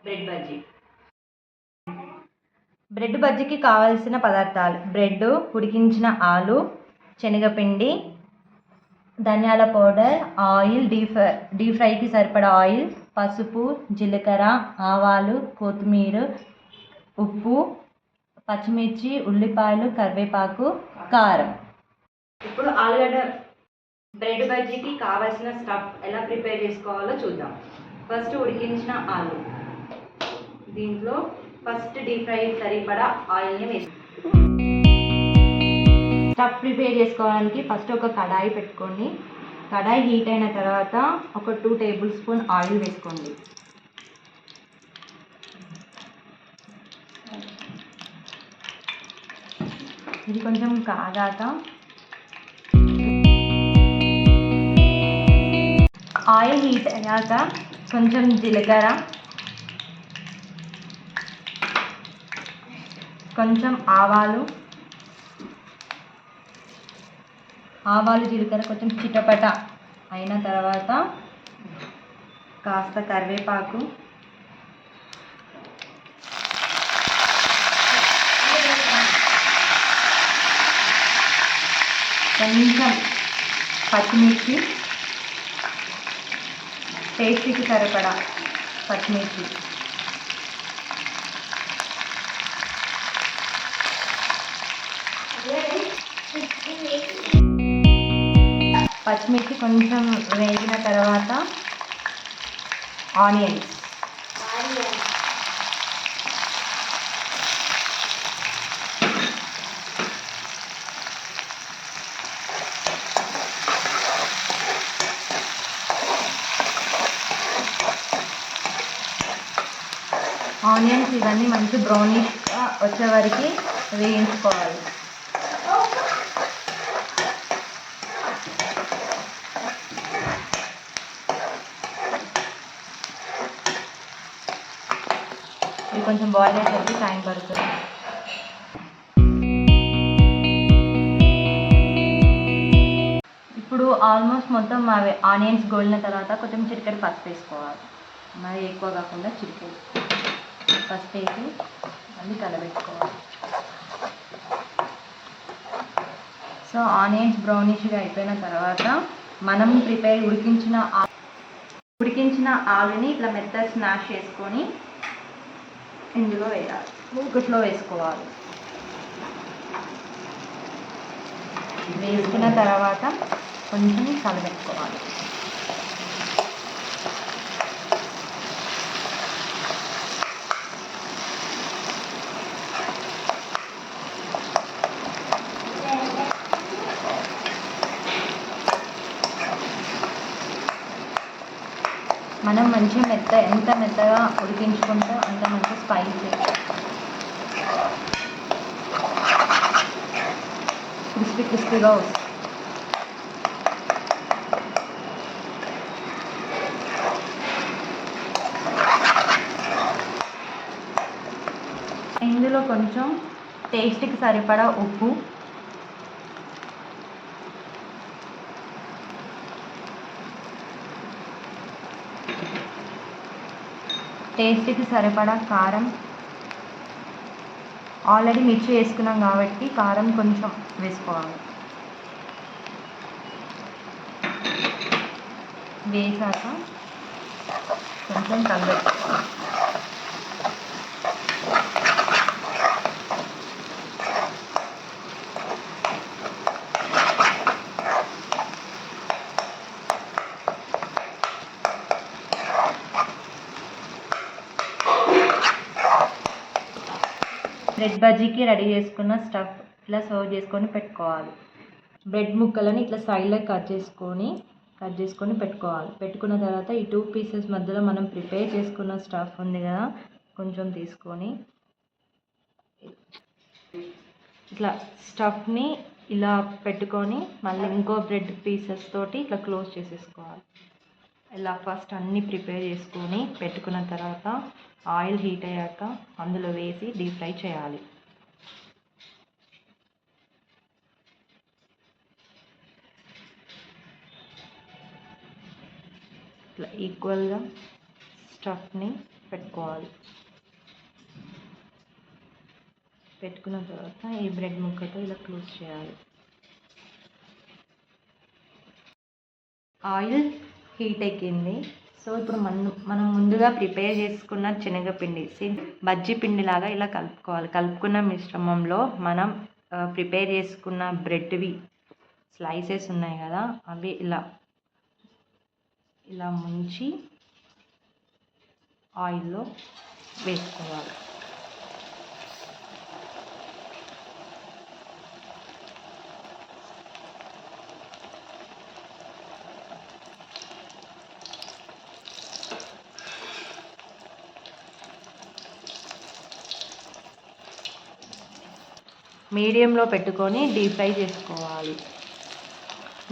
Bread bajji. Bread బజ్జీకి కావాల్సిన పదార్థాలు: bread, ఉడికించిన ఆలు, శనగపిండి, ధనియాల పౌడర్, ఆయిల్, డీప్ ఫ్రైకి సరిపడా ఆయిల్, పసుపు, జీలకర్ర, ఆవాలు, కొత్తిమీర, ఉప్పు, పచ్చిమిర్చి, ఉల్లిపాయలు, కరివేపాకు, కారం. ఇప్పుడు ఆలుగడ్డ బ్రెడ్ బజ్జీకి కావాల్సిన స్టఫ్ ఎలా ప్రిపేర్ చేసుకోవాలో చూద్దాం. ఫస్ట్ ఉడికించిన ఆలు, దీంట్లో ఫస్ట్ డీప్ ఫ్రై సరిపడా ఆయిల్ని వేసి స్టఫ్ ప్రిపేర్ చేసుకోవడానికి ఫస్ట్ ఒక కడాయి పెట్టుకోండి. కడాయి హీట్ అయిన తర్వాత ఒక 2 టేబుల్ స్పూన్ ఆయిల్ వేసుకోండి. ఇది కొంచెం కాగాక ఆయిల్ హీట్ అయ్యాక కొంచెం జీలకర్ర, కొంచెం ఆవాలు జీలకర్ర కొంచెం చిటపట అయిన తర్వాత కాస్త కరివేపాకు, కొంచెం పచ్చిమిర్చి, టేస్ట్కి సరిపడా పచ్చిమిర్చి, కొంచెం వేగిన తర్వాత ఆనియన్స్, ఇవన్నీ మంచి బ్రౌనిష్గా వచ్చే వరకు వేయించుకోవాలి. ఇది కొంచెం బాయిల్ అయ్యేసరికి టైం పడుతుంది. ఇప్పుడు ఆల్మోస్ట్ మొత్తం ఆనియన్స్ గోలిన తర్వాత కొంచెం చిటికెడు పసుపు వేసుకోవాలి. మరి ఎక్కువ కాకుండా చిటికెడు పసుపు వేసి మళ్ళీ కలబెట్టుకోవాలి. సో ఆనియన్స్ బ్రౌనిష్గా అయిపోయిన తర్వాత మనం ఉడికించిన ఆలుని ఇట్లా మెత్తగా స్మాష్ చేసుకొని ఇందులో వేయాలి, మూకుట్లో వేసుకోవాలి. వేసుకున్న తర్వాత కొంచెం కలబెట్టుకోవాలి. మనం మంచిగా ఎంత మెత్తగా ఉడికించుకుంటే అంత మంచి స్పైసీ క్రిస్పీగా వస్తుంది. ఇందులో కొంచెం టేస్ట్కి సరిపడా ఉప్పు, టేస్ట్కి సరిపడా కారం, ఆల్రెడీ మిర్చి వేసుకున్నాం కాబట్టి కారం కొంచెం వేసుకోవాలి. వేసాక కొంచెం కలబెట్టుకోవాలి. బ్రెడ్ బజ్జీకి రెడీ చేసుకున్న స్టఫ్ ఇట్లా సర్వ్ చేసుకొని పెట్టుకోవాలి. బ్రెడ్ ముక్కలని ఇట్లా సైడ్లో కట్ చేసుకొని పెట్టుకోవాలి. పెట్టుకున్న తర్వాత ఈ 2 పీసెస్ మధ్యలో మనం ప్రిపేర్ చేసుకున్న స్టఫ్ ఉంది కదా, కొంచెం తీసుకొని ఇట్లా స్టఫ్ని ఇలా పెట్టుకొని మళ్ళీ ఇంకో బ్రెడ్ పీసెస్ తోటి ఇట్లా క్లోజ్ చేసేసుకోవాలి. ఇలా ఫస్ట్ అన్నీ ప్రిపేర్ చేసుకొని పెట్టుకున్న తర్వాత ఆయిల్ హీట్ అయ్యాక అందులో వేసి డీప్ ఫ్రై చేయాలి. ఇట్లా ఈక్వల్గా స్టఫ్ని పెట్టుకోవాలి. పెట్టుకున్న తర్వాత ఈ బ్రెడ్ ముక్కతో ఇలా క్లోజ్ చేయాలి. ఆయిల్ హీట్ ఎక్కింది. సో ఇప్పుడు మనం ముందుగా ప్రిపేర్ చేసుకున్న శనగపిండి సేమ్ బజ్జీ పిండి లాగా ఇలా కలుపుకోవాలి. కలుపుకున్న మిశ్రమంలో మనం ప్రిపేర్ చేసుకున్న బ్రెడ్వి స్లైసెస్ ఉన్నాయి కదా, అవి ఇలా ముంచి ఆయిల్లో వేసుకోవాలి. మీడియంలో పెట్టుకొని డీప్ ఫ్రై చేసుకోవాలి.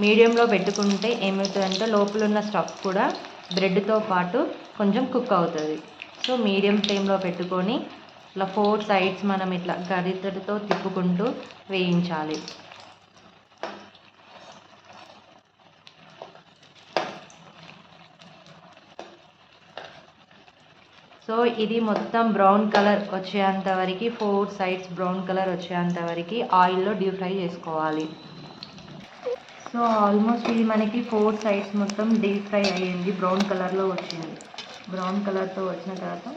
మీడియంలో పెట్టుకుంటే ఏమవుతుందంటే లోపల ఉన్న స్టఫ్ కూడా బ్రెడ్తో పాటు కొంచెం కుక్ అవుతుంది. సో మీడియం ఫ్లేమ్లో పెట్టుకొని ఇట్లా 4 సైడ్స్ మనం ఇట్లా గరిటెతో తిప్పుకుంటూ వేయించాలి. సో ఇది మొత్తం బ్రౌన్ కలర్ వచ్చేంత వరకు 4 సైడ్స్ బ్రౌన్ కలర్ వచ్చేంత వరకు ఆయిల్లో డీప్ ఫ్రై చేసుకోవాలి. సో ఆల్మోస్ట్ ఇది మనకి 4 సైడ్స్ మొత్తం డీప్ ఫ్రై అయ్యింది, బ్రౌన్ కలర్లో వచ్చింది. బ్రౌన్ కలర్తో వచ్చిన తర్వాత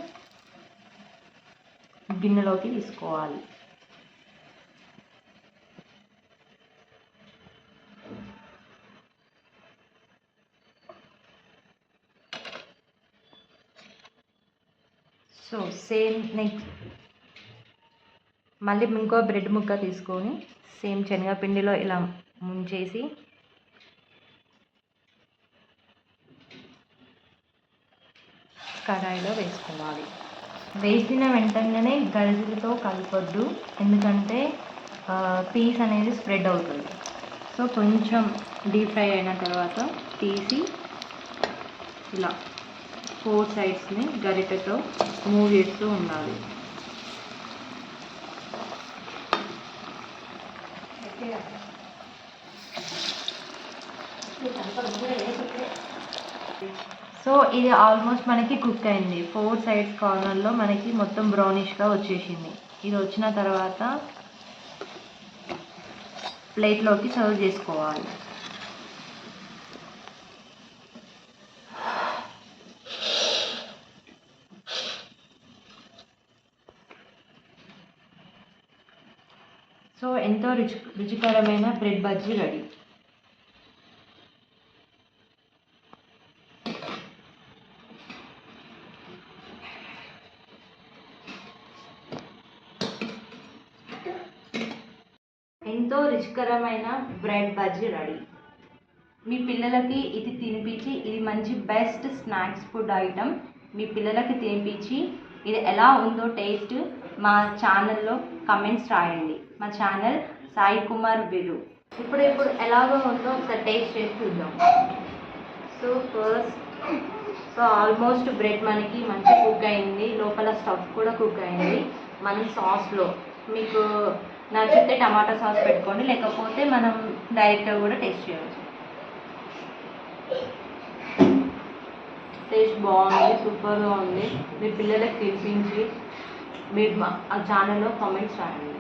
గిన్నెలోకి తీసుకోవాలి. సో సేమ్ నెక్స్ట్ మళ్ళీ ఇంకో బ్రెడ్ ముక్క తీసుకొని సేమ్ శనగపిండిలో ఇలా ముంచేసి కడాయిలో వేసుకోవాలి. వేసిన వెంటనే గరిటెతో కలపొద్దు, ఎందుకంటే పీస్ అనేది స్ప్రెడ్ అవుతుంది. సో కొంచెం డీప్ ఫ్రై అయిన తర్వాత తీసి ఇలా 4 సైడ్స్ని గరిటెతో మూవ్ చేస్తూ ఉండాలి. సో ఇది ఆల్మోస్ట్ మనకి కుక్ అయింది. 4 సైడ్స్ కార్నర్లో మనకి మొత్తం బ్రౌనిష్గా వచ్చేసింది. ఇది వచ్చిన తర్వాత ప్లేట్లోకి సర్వ్ చేసుకోవాలి. సో ఎంతో రుచికరమైన బ్రెడ్ బజ్జీ రెడీ. ఎంతో రుచికరమైన బ్రెడ్ బజ్జీ రెడీ. మీ పిల్లలకి ఇది తినిపించి, ఇది మంచి బెస్ట్ స్నాక్స్ ఫుడ్ ఐటమ్. మీ పిల్లలకి తినిపించి ఇది ఎలా ఉందో టేస్ట్ మా ఛానల్లో కమెంట్స్ రాయండి. మా ఛానల్ సాయి కుమార్ బిరు. ఇప్పుడు ఎలాగో ఉందో ఒకసారి టేస్ట్ చేసి చూద్దాం. సో ఆల్మోస్ట్ బ్రెడ్ మనకి మంచి కుక్ అయింది, లోపల స్టఫ్ కూడా కుక్ అయింది. మనం సాస్లో మీకు నచ్చితే టమాటా సాస్ పెట్టుకోండి, లేకపోతే మనం డైరెక్ట్గా కూడా టేస్ట్ చేయవచ్చు. టేస్ట్ బాగుంది, సూపర్గా ఉంది. మీ పిల్లలకి తినిపించి మీరు మా ఛానల్లో కామెంట్స్ రాయండి.